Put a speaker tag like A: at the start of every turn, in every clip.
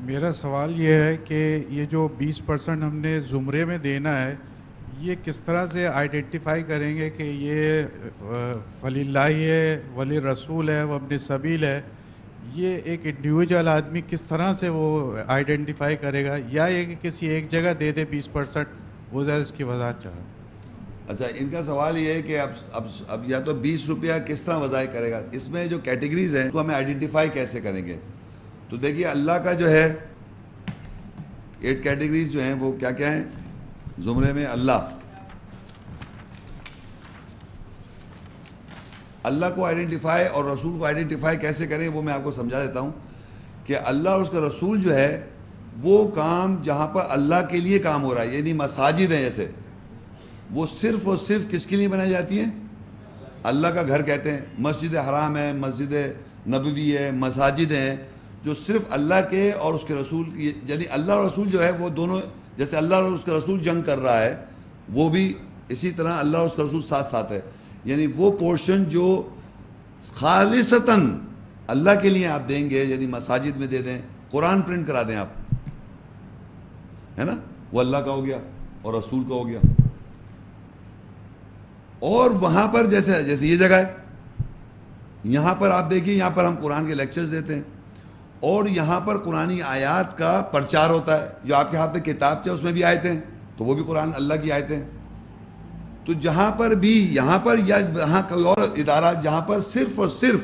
A: میرا سوال یہ ہے کہ یہ جو 20% ہم نے زمرے میں دینا ہے، یہ کس طرح سے آئیڈینٹیفائی کریں گے کہ یہ ولی اللہ ہے، ولی رسول ہے، وہ ابن سبیل ہے؟ یہ ایک انڈیویجول آدمی کس طرح سے وہ آئیڈینٹیفائی کرے گا، یا یہ کہ کسی ایک جگہ دے دے 20%؟ وہ ذرا اس کی وضاحت چاہ رہا ہوں۔
B: اچھا، ان کا سوال یہ ہے کہ اب یا تو 20 روپیہ کس طرح وضع کرے گا، اس میں جو کیٹیگریز ہیں تو ہمیں آئیڈینٹیفائی کیسے کریں گے؟ تو دیکھیے اللہ کا جو ہے 8 کیٹیگریز جو ہیں وہ کیا کیا ہیں زمرے میں؟ اللہ کو آئیڈینٹیفائی اور رسول کو آئیڈینٹیفائی کیسے کریں وہ میں آپ کو سمجھا دیتا ہوں کہ اللہ اور اس کا رسول جو ہے وہ کام جہاں پر اللہ کے لیے کام ہو رہا ہے، یعنی مساجد ہیں جیسے، وہ صرف اور صرف کس کے لیے بنائی جاتی ہیں؟ اللہ کا گھر کہتے ہیں، مسجد حرام ہے، مسجد نبوی ہے، مساجد ہیں جو صرف اللہ کے اور اس کے رسول کی، یعنی اللہ اور رسول جو ہے وہ دونوں، جیسے اللہ اور اس کا رسول جنگ کر رہا ہے وہ بھی اسی طرح اللہ اور اس کا رسول ساتھ ساتھ ہے، یعنی وہ پورشن جو خالصتاً اللہ کے لیے آپ دیں گے، یعنی مساجد میں دے دیں، قرآن پرنٹ کرا دیں آپ، ہے نا، وہ اللہ کا ہو گیا اور رسول کا ہو گیا۔ اور وہاں پر جیسے یہ جگہ ہے، یہاں پر آپ دیکھیے، یہاں پر ہم قرآن کے لیکچرز دیتے ہیں اور یہااں پر قرآنی آیات کا پرچار ہوتا ہے، جو آپ کے ہاتھ میں کتاب اس میں بھی آیتیں ہیں تو وہ بھی قرآن اللہ کی آیتیں ہیں۔ تو جہاں پر بھی، یہاں پر یا وہاں کوئی اور ادارہ جہاں پر صرف اور صرف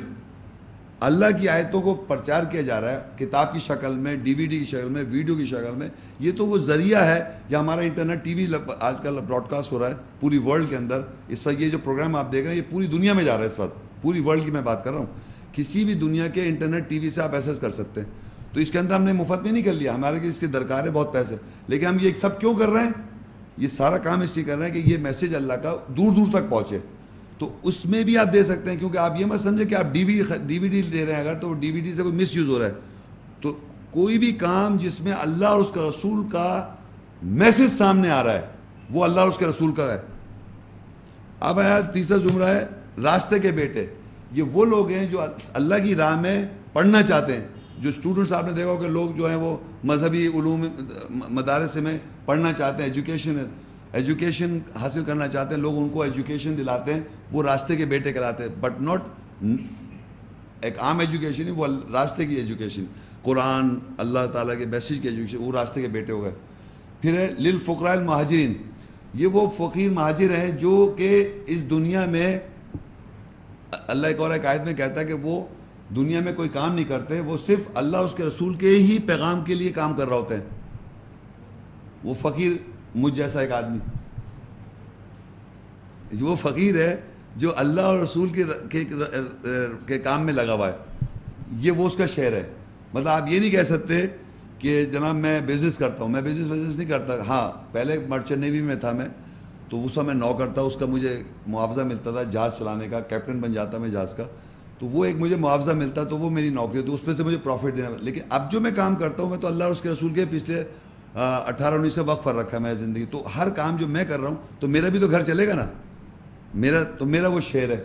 B: اللہ کی آیتوں کو پرچار کیا جا رہا ہے، کتاب کی شکل میں، ڈی وی ڈی کی شکل میں، ویڈیو کی شکل میں، یہ تو وہ ذریعہ ہے، یا ہمارا انٹرنیٹ ٹی وی آج کل براڈ کاسٹ ہو رہا ہے پوری ورلڈ کے اندر۔ اس وقت یہ جو پروگرام آپ دیکھ رہے ہیں یہ پوری دنیا میں جا رہا ہے، اس وقت پوری ورلڈ کی میں بات کر رہا ہوں، کسی بھی دنیا کے انٹرنیٹ ٹی وی سے آپ ایکسیس کر سکتے ہیں۔ تو اس کے اندر ہم نے مفت میں نہیں کر لیا، ہمارے اس کی درکار ہے بہت پیسے، لیکن ہم یہ سب کیوں کر رہے ہیں؟ یہ سارا کام اس لیے کر رہے ہیں کہ یہ میسیج اللہ کا دور دور تک پہنچے۔ تو اس میں بھی آپ دے سکتے ہیں، کیونکہ آپ یہ مت سمجھیں کہ آپ ڈی وی ڈی دے رہے ہیں اگر، تو ڈی وی ڈی سے کوئی مس یوز ہو رہا ہے۔ تو کوئی بھی کام جس میں اللہ اور اس کا رسول کا میسیج سامنے آ رہا ہے وہ اللہ اور اس کے رسول کا ہے۔ اب آیا تیسرا زمرہ ہے راستے کے بیٹے، یہ وہ لوگ ہیں جو اللہ کی راہ میں پڑھنا چاہتے ہیں، جو اسٹوڈنٹس آپ نے دیکھا ہو کہ لوگ جو ہیں وہ مذہبی علوم مدارس میں پڑھنا چاہتے ہیں، ایجوکیشن حاصل کرنا چاہتے ہیں، لوگ ان کو ایجوکیشن دلاتے ہیں، وہ راستے کے بیٹے کراتے ہیں، بٹ ناٹ ایک عام ایجوکیشن ہی، وہ راستے کی ایجوکیشن، قرآن، اللہ تعالیٰ کے میسیج کی ایجوکیشن، وہ راستے کے بیٹے ہو گئے۔ پھر ہے للفقراء المہاجرین، یہ وہ فقیر مہاجر ہیں جو کہ اس دنیا میں، اللہ ایک اور ایک آیت میں کہتا ہے کہ وہ دنیا میں کوئی کام نہیں کرتے، وہ صرف اللہ اور اس کے رسول کے ہی پیغام کے لیے کام کر رہے ہوتے ہیں۔ وہ فقیر مجھ جیسا ایک آدمی، وہ فقیر ہے جو اللہ اور رسول کے کام میں لگا ہوا ہے، یہ وہ اس کا شعر ہے۔ مطلب آپ یہ نہیں کہہ سکتے کہ جناب میں بزنس کرتا ہوں، میں بزنس نہیں کرتا، ہاں پہلے مرچنٹ نیوی میں تھا میں، تو اس میں نو کرتا، اس کا مجھے معاوضہ ملتا تھا جہاز چلانے کا، کیپٹن بن جاتا میں جہاز کا، تو وہ ایک مجھے معاوضہ ملتا، تو وہ میری نوکری، تو اس پہ سے مجھے پروفٹ دینا۔ لیکن اب جو میں کام کرتا ہوں، میں تو اللہ اور اس کے رسول کے پچھلے 18-19 سے وقف پر رکھا ہے میں زندگی، تو ہر کام جو میں کر رہا ہوں تو میرا بھی تو گھر چلے گا نا، میرا وہ شعر ہے،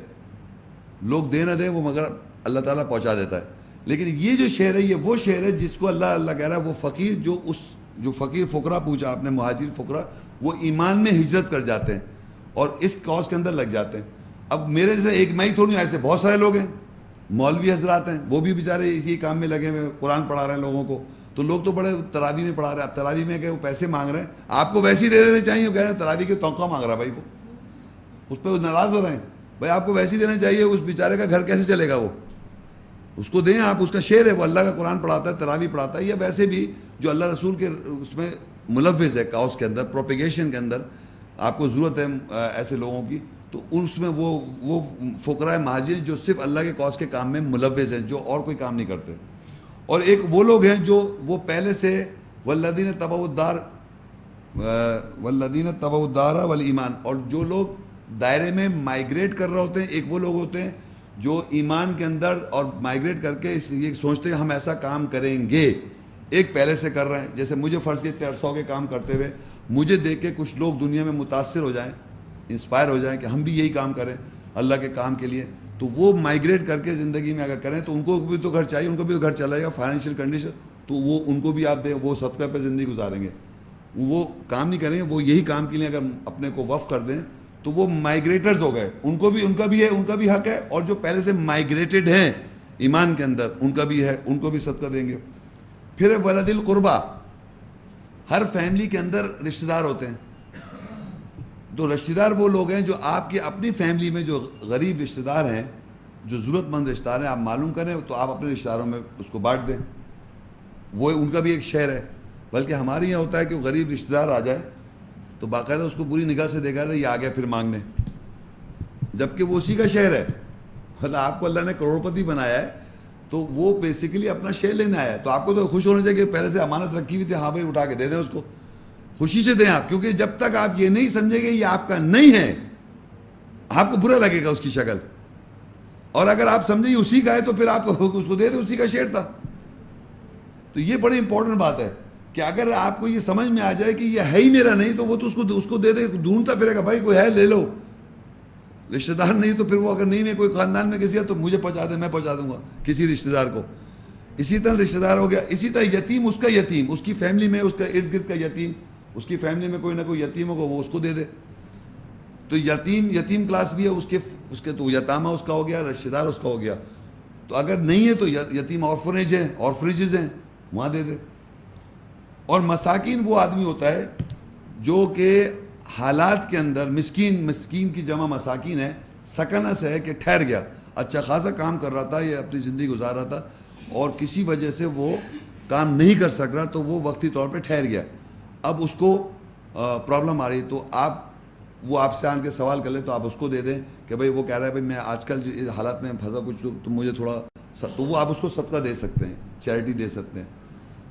B: لوگ دے نہ دیں وہ مگر اللہ تعالیٰ پہنچا دیتا ہے۔ لیکن یہ جو شعر ہے یہ وہ شعر ہے جس کو اللہ کہہ رہا ہے، وہ فقیر جو فقیر فقرا پوچھا آپ نے، مہاجر فقرا، وہ ایمان میں ہجرت کر جاتے ہیں اور اس کاز کے اندر لگ جاتے ہیں۔ اب میرے سے ایک میں ہی تھوڑی، ایسے بہت سارے لوگ ہیں، مولوی حضرات ہیں، وہ بھی بیچارے اسی کام میں لگے ہوئے، قرآن پڑھا رہے ہیں لوگوں کو، تو لوگ تو بڑے تراویح میں پڑھا رہے ہیں۔ اب تراویح میں کہ وہ پیسے مانگ رہے ہیں، آپ کو ویسے ہی دے دینے چاہیے، وہ کہہ رہے ہیں تراویح کے توقع مانگ رہا ہے بھائی، وہ اس پہ ناراض ہو رہے ہیں، بھائی آپ کو ویسے ہی دینا چاہیے، اس بیچارے کا گھر کیسے چلے گا، وہ اس کو دیں آپ، اس کا شعر ہے، وہ اللہ کا قرآن پڑھاتا ہے، تراویح پڑھاتا ہے، یا ویسے بھی جو اللہ رسول کے اس میں ملوث ہے کاؤس کے اندر، پروپیگیشن کے اندر، آپ کو ضرورت ہے ایسے لوگوں کی، تو اس میں وہ فقراء مہاجر جو صرف اللہ کے کاؤس کے کام میں ملوث ہیں، جو اور کوئی کام نہیں کرتے۔ اور ایک وہ لوگ ہیں جو وہ پہلے سے والذین تبعوا الدار والایمان، اور جو لوگ دائرے میں مائیگریٹ کر رہے ہوتے ہیں، ایک وہ لوگ ہوتے ہیں جو ایمان کے اندر اور مائیگریٹ کر کے یہ سوچتے ہیں ہم ایسا کام کریں گے، ایک پہلے سے کر رہے ہیں۔ جیسے مجھے فرض کے 300 کے کام کرتے ہوئے مجھے دیکھ کے کچھ لوگ دنیا میں متاثر ہو جائیں، انسپائر ہو جائیں کہ ہم بھی یہی کام کریں اللہ کے کام کے لیے، تو وہ مائیگریٹ کر کے زندگی میں اگر کریں تو ان کو بھی تو گھر چاہیے، ان کو بھی تو گھر چلائے گا، فائنینشیل کنڈیشن تو وہ ان کو بھی آپ دیں, وہ صدقہ پہ زندگی گزاریں گے, وہ کام نہیں کریں گے, وہ یہی کام کے لیے اگر اپنے کو وقف کر دیں تو وہ مائیگریٹرز ہو گئے, ان کو بھی, ان کا بھی ہے, ان کا بھی حق ہے, اور جو پہلے سے مائیگریٹڈ ہیں ایمان کے اندر ان کا بھی ہے, ان کو بھی صدقہ دیں گے. پھر ولد القربہ, ہر فیملی کے اندر رشتہ دار ہوتے ہیں. تو رشتہ دار وہ لوگ ہیں جو آپ کی اپنی فیملی میں جو غریب رشتہ دار ہیں, جو ضرورت مند رشتہ دار ہیں, آپ معلوم کریں تو آپ اپنے رشتہ داروں میں اس کو بانٹ دیں, وہ ان کا بھی ایک شہر ہے. بلکہ ہمارے یہاں ہوتا ہے کہ وہ غریب رشتہ دار آ جائے تو باقاعدہ اس کو بری نگاہ سے دیکھا تھا, یہ آ گیا پھر مانگنے, جبکہ وہ اسی کا شہر ہے. مطلب آپ کو اللہ نے کروڑپتی بنایا ہے تو وہ بیسیکلی اپنا شیئر لینے آیا ہے, تو آپ کو تو خوش ہونا چاہیے کہ پہلے سے امانت رکھی ہوئی تھی, ہاں بھائی اٹھا کے دے دیں اس کو, خوشی سے دیں آپ, کیونکہ جب تک آپ یہ نہیں سمجھیں گے یہ آپ کا نہیں ہے آپ کو برا لگے گا اس کی شکل, اور اگر آپ سمجھیں یہ اسی کا ہے تو پھر آپ اس کو دے دیں, اسی کا شیئر تھا. تو یہ بڑی امپورٹنٹ بات ہے کہ اگر آپ کو یہ سمجھ میں آ جائے کہ یہ ہے ہی میرا نہیں تو وہ تو اس کو دے دے, ڈھونڈتا پھرے گا بھائی کوئی ہے لے لو, رشتہ دار نہیں تو پھر وہ اگر نہیں ہے کوئی خاندان میں کسی ہے تو مجھے پہنچا دے, میں پہنچا دوں گا کسی رشتہ دار کو. اسی طرح رشتہ دار ہو گیا. اسی طرح یتیم, اس کا یتیم, اس کی فیملی میں اس کا ارد گرد کا یتیم, اس کی فیملی میں کوئی نہ کوئی یتیم ہوگا, وہ اس کو دے دے. تو یتیم کلاس بھی ہے, اس کے تو یتامہ اس کا ہو گیا, رشتہ دار اس کا ہو گیا. تو اگر نہیں ہے تو یتیم آرفنیج ہیں, آرفنیجز ہیں, وہاں دے دے. اور مساکین وہ آدمی ہوتا ہے جو کہ حالات کے اندر مسکین کی جمع مساکین ہے, سکنہ سے ہے کہ ٹھہر گیا, اچھا خاصا کام کر رہا تھا, یہ اپنی زندگی گزار رہا تھا اور کسی وجہ سے وہ کام نہیں کر سک رہا, تو وہ وقتی طور پہ ٹھہر گیا, اب اس کو پرابلم آ رہی, تو وہ آپ سے آن کے سوال کر لیں تو آپ اس کو دے دیں کہ بھائی وہ کہہ رہا ہے بھائی میں آج کل جو حالات میں پھنسا کچھ, تو مجھے تھوڑا, تو وہ آپ اس کو صدقہ دے سکتے ہیں, چیریٹی دے سکتے ہیں.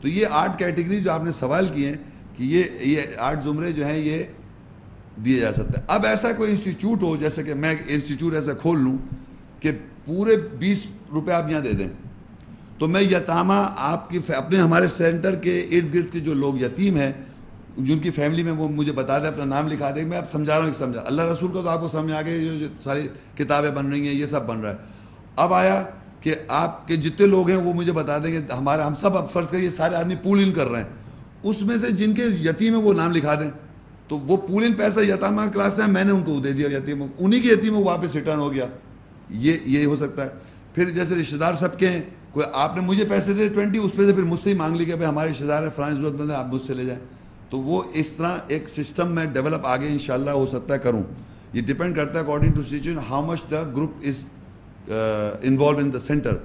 B: تو یہ 8 کیٹیگری جو آپ نے سوال کیے ہیں کہ یہ 8 زمرے جو ہیں یہ دیے جا سکتے ہیں. اب ایسا کوئی انسٹیٹیوٹ ہو, جیسے کہ میں انسٹیٹیوٹ ایسا کھول لوں کہ پورے 20 روپے آپ یہاں دے دیں, تو میں یتامہ آپ کی اپنے ہمارے سینٹر کے ارد گرد کے جو لوگ یتیم ہیں جن کی فیملی میں, وہ مجھے بتا دیں, اپنا نام لکھا دیں, میں اب سمجھا رہا ہوں, سمجھا اللہ رسول کا تو آپ کو سمجھ آ گئی, جو ساری کتابیں بن رہی ہیں یہ سب بن رہا ہے. اب آیا کہ آپ کے جتنے لوگ ہیں وہ مجھے بتا دیں کہ ہم سب اب فرض کریے سارے آدمی پول ان کر رہے ہیں, اس میں سے جن کے یتیم ہیں وہ نام لکھا دیں, تو وہ پول ان پیسہ یتامہ کلاس میں نے ان کو دے دیا, یتیم انہی کے یتیم واپس ریٹرن ہو گیا. یہ ہو سکتا ہے. پھر جیسے رشتہ دار سب کے ہیں, کوئی آپ نے مجھے پیسے دے 20, اس پہ سے پھر مجھ سے ہی مانگ لی کہ بھائی ہمارے رشتہ دار ہے, فلاں ضرورت مند ہے, آپ مجھ سے لے جائیں. تو وہ اس طرح ایک سسٹم میں ڈیولپ آگے انشاءاللہ ہو سکتا ہے کروں. یہ ڈپینڈ کرتا ہے according to situation how much the group is involve in the centre.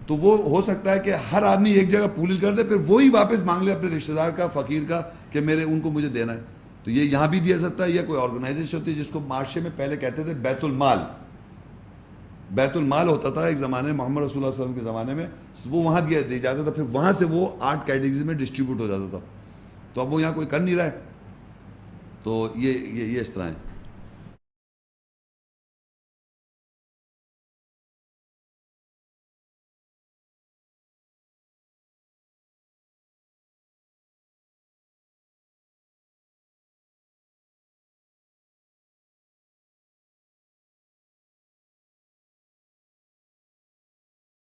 B: تو وہ ہو سکتا ہے کہ ہر آدمی ایک جگہ پول کر دے, پھر وہی واپس مانگ لے اپنے رشتہ دار کا, فقیر کا, کہ ان کو مجھے دینا ہے. تو یہ یہاں بھی دیا سکتا ہے, یا کوئی آرگنائزیشن ہوتی ہے جس کو معاشرے میں پہلے کہتے تھے بیت المال. بیت المال ہوتا تھا ایک زمانے میں, محمد رسول اللہ صلی اللہ علیہ وسلم کے زمانے میں, وہ وہاں دیا جاتا تھا, پھر وہاں سے وہ 8 کیٹیگریز میں ڈسٹریبیوٹ ہو جاتا تھا. تو اب وہ یہاں کوئی کر نہیں رہا ہے, تو یہ اس طرح ہے.